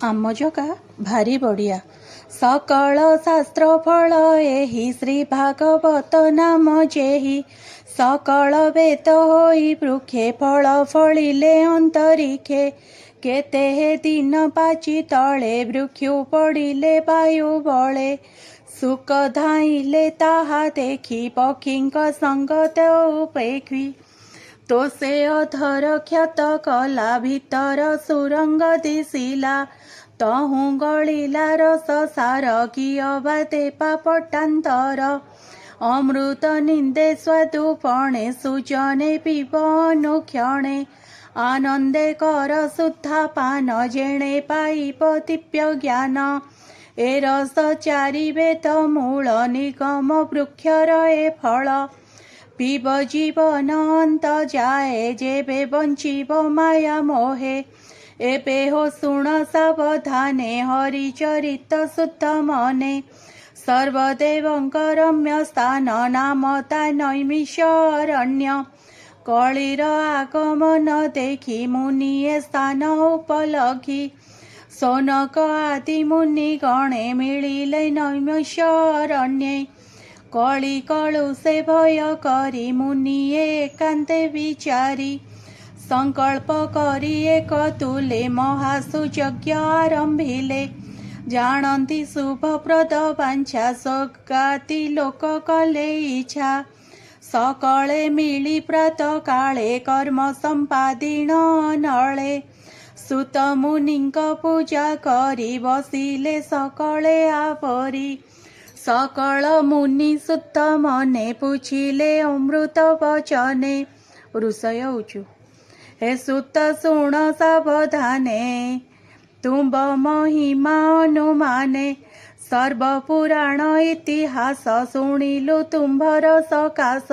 आम जगा भारी बड़िया सकल शास्त्र फल एहि श्री भागवत नाम जेहि सकल वेद होई वृक्षे फल फलिले अंतरिक्षे केते दिन पाची तले वृक्षु पड़िले वायु बले सुख धाइले ताहा देखी पक्षींक संगत उपेक्षी तो से अधर क्षत कला भीतर सुरंग दिशिला तहु गलिला रस सार कियबा तेपा पट्टांतर अमृत निंदे स्वादुपणे सुजने पीब अनुक्षणे आनंदे कर शुद्धा पान जेणे पाइब दिव्य ज्ञान ए रस चारि वेद मूल निगम वृक्षर ए फल पीब जीवन अंत जाए जेबे बंचिब माया मोहे एबे हो शुण सावधाने हरिचरित शुद्ध मने सर्वदेवंक रम्य स्थान नामता नैमिषारण्य कलिर आगमन देखी मुनिये स्थान उपलघी सोनक आदि मुनि गणे मिलिले नैमिषारण्ये कली कलुषे भय करी मुनिये एकांते विचारी संकल्प करी एक तुले महासुयज्ञ आरंभिले जानती शुभप्रद वांछा स्वर्गाति लोक कले इच्छा सकले मिली प्रात काले कर्म संपादिन नले सुत मुनिंक पूजा करी बसिले सकले आपरी सकल मुनि शुद्ध मने पूछिले अमृत वचने ऋषय उचु हे सुत शुण सावधाने तुम्ब महिमा अनुमाने सर्वपुराण इतिहास शुणिलु तुम्भर सकाश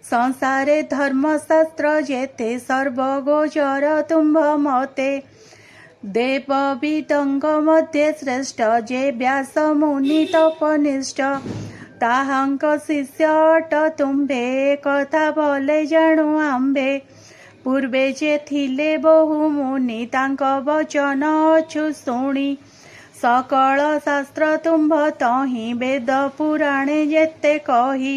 संसारे धर्मशास्त्र जेते सर्वगोचर तुम्भ मते देव विदंग मध्ये श्रेष्ठ जे व्यास मुनि तपनिष्ठ ताहांक शिष्य अट तुम्भे कथा भले जाणु आंबे पूर्वे जे थिले बहु मुनि तांक वचन अछु शुणी सकल शास्त्र तुम्भ तहि वेद पुराणे जेते कही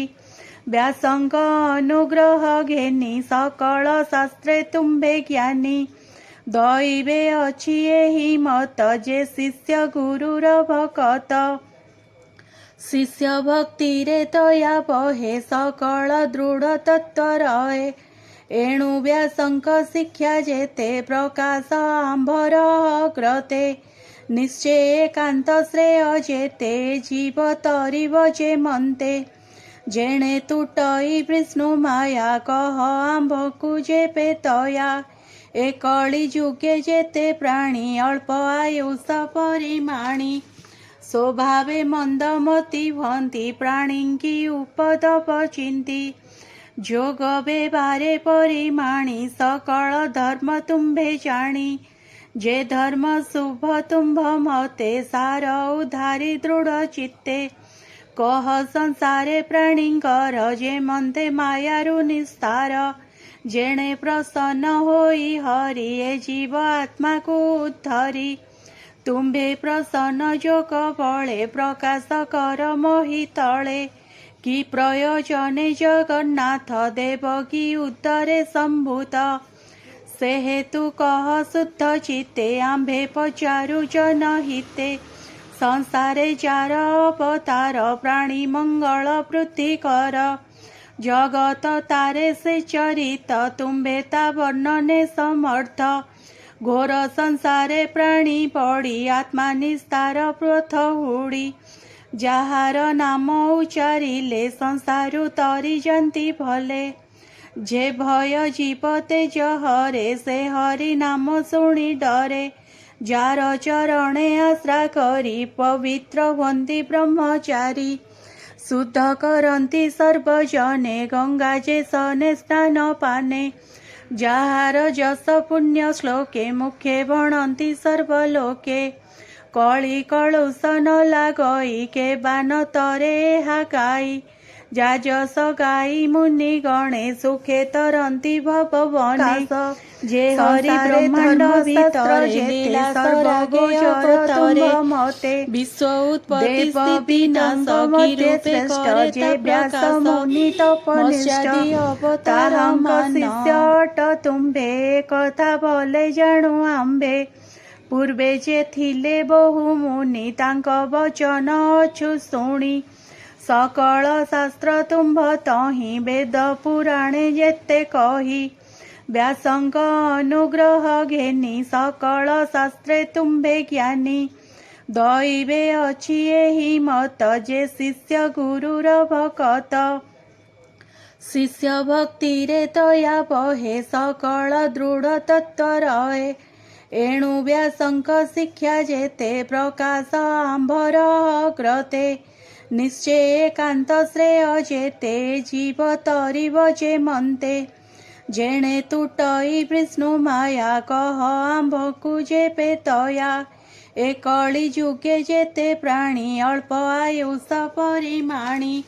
व्यासंक अनुग्रह घेनी सकल शास्त्रे तुम्भे ज्ञानी दैवे अछि एहि मत जे शिष्य गुरुर भकत शिष्य भक्ति रे दया बहे सकल दृढ़ तत्व रहे एणु व्यासंक शिक्षा जेते प्रकाश आंभर ग्रते निश्चय एकांत श्रेय जेते जीव तरिव जे मन्ते जेणे तुटई विष्णु माया कह आंभकु जे पेतया ए कली जुगे जेते प्राणी अल्प आयुष परिमाणी स्वभावे मंदमती भंती प्राणींकी उपदप चिंती जोग व्यवहारे परिमाणी सकल धर्म तुम्भे जाणी जे धर्म शुभ तुम्भ मते सार उधारी दृढ़ चित्ते कह संसारे प्राणींकर जे मंते मायारु निस्तार जेणे प्रसन्न होई हरि ए जीव आत्मा को उद्धरी तुम्भे प्रसन्न जोग बळे प्रकाश कर मोहि तळे कि प्रयोजने जगन्नाथ देवकी उदरे संभूत से हेतु कह शुद्ध चित्ते आंभे पचारु जन हिते संसारे जार अवतार प्राणी मंगल वृद्धि कर जगत तारे से चरित तुम्भे ता वर्णने समर्थ घोर संसारे प्राणी पड़ी आत्मा निस्तार प्रथ हुड़ी ଯାହାର ନାମ ଉଚାରିଲେ ସଂସାରୁ ତରି ଯନ୍ତି ଭଲେ ଯେ ଭୟ ଜୀବ ତେଜ ହରେ ସେ ହରି ନାମ ଶୁଣି ଡରେ ଯାର ଚରଣେ ଆଶ୍ରା କରି ପବିତ୍ର ହୁଅନ୍ତି ବ୍ରହ୍ମଚାରୀ ଶୁଦ୍ଧ କରନ୍ତି ସର୍ବଜନେ ଗଙ୍ଗା ଯେ ସନେ ସ୍ନାନ ପାନେ ଯାହାର ଯଶ ପୁଣ୍ୟ ଶ୍ଲୋକେ ମୁଖେ ଭଣନ୍ତି ସର୍ବଲୋକେ କଳି କଳୁଷ ନ ଲାଗଇ କେ ବାନ ତରେ ଏହା ଗାଇ જાજસ ગાઈ મુનિ ગણે સુખે તરંતી ભવને જે હરિ બ્રહ્માંડ ભીતરે દેલા સર્વગોચર તુંભ મતે વિશ્વ ઉત્પત્તિ સ્થિતિ નાશકી રૂપે કરે જે વ્યાસ મુનિ તપનિષ્ઠ અવતારમ શિષ્ય અટ તુંભે કથા ભલે જાણુ આંબે પૂર્વે જે થિલે બહુ મુનિ તાંક વચન અછુ શુણી सकल शास्त्र तुम्भ तहि वेद पुराणे जेते कही व्यासंग अनुग्रह घेनी सकल शास्त्रे तुम्भे ज्ञानी दैवे अछि एहि मत जे शिष्य गुरुर भकत शिष्य भक्ति रे तया बहे सकल दृढ़ तत्व रहे एणु व्यासंग शिक्षा जेते प्रकाश आंभर कृते निश्चय एकांत श्रेय जेते जीव तरिव जे मंते जेणे तुटई विष्णु माया कह आंभकु जे पेतया ए कଳି जुगे जेते प्राणी अल्प आयुष परिमाणी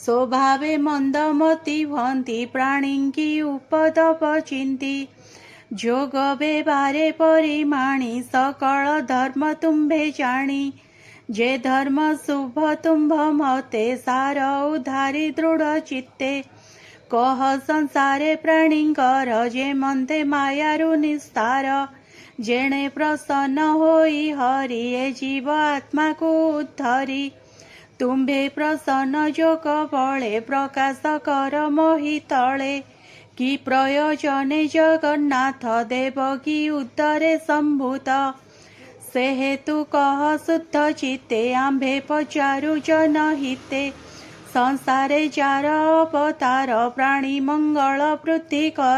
स्वभावे मंदमती भंती प्राणिंकी उपदप चिंती जोग व्यवहारे परिमाणी सकल धर्म तुम्भे जाणी जे धर्म शुभ तुम्भ मते सार उधारी दृढ़ चित्ते कह संसारे प्राणीकर जे मंते मायारु निस्तार जेणे प्रसन्न होई हरि ए जीव आत्मा को उद्धरी तुम्भे प्रसन्न जोग बळे प्रकाश कर मोहि तळे कि प्रयोजने जगन्नाथ देवकी उदरे संभूत से हेतु कह शुद्ध चित्ते आंभे पचारु जन हिते संसारे चार अवतार प्राणी मंगल वृद्धि कर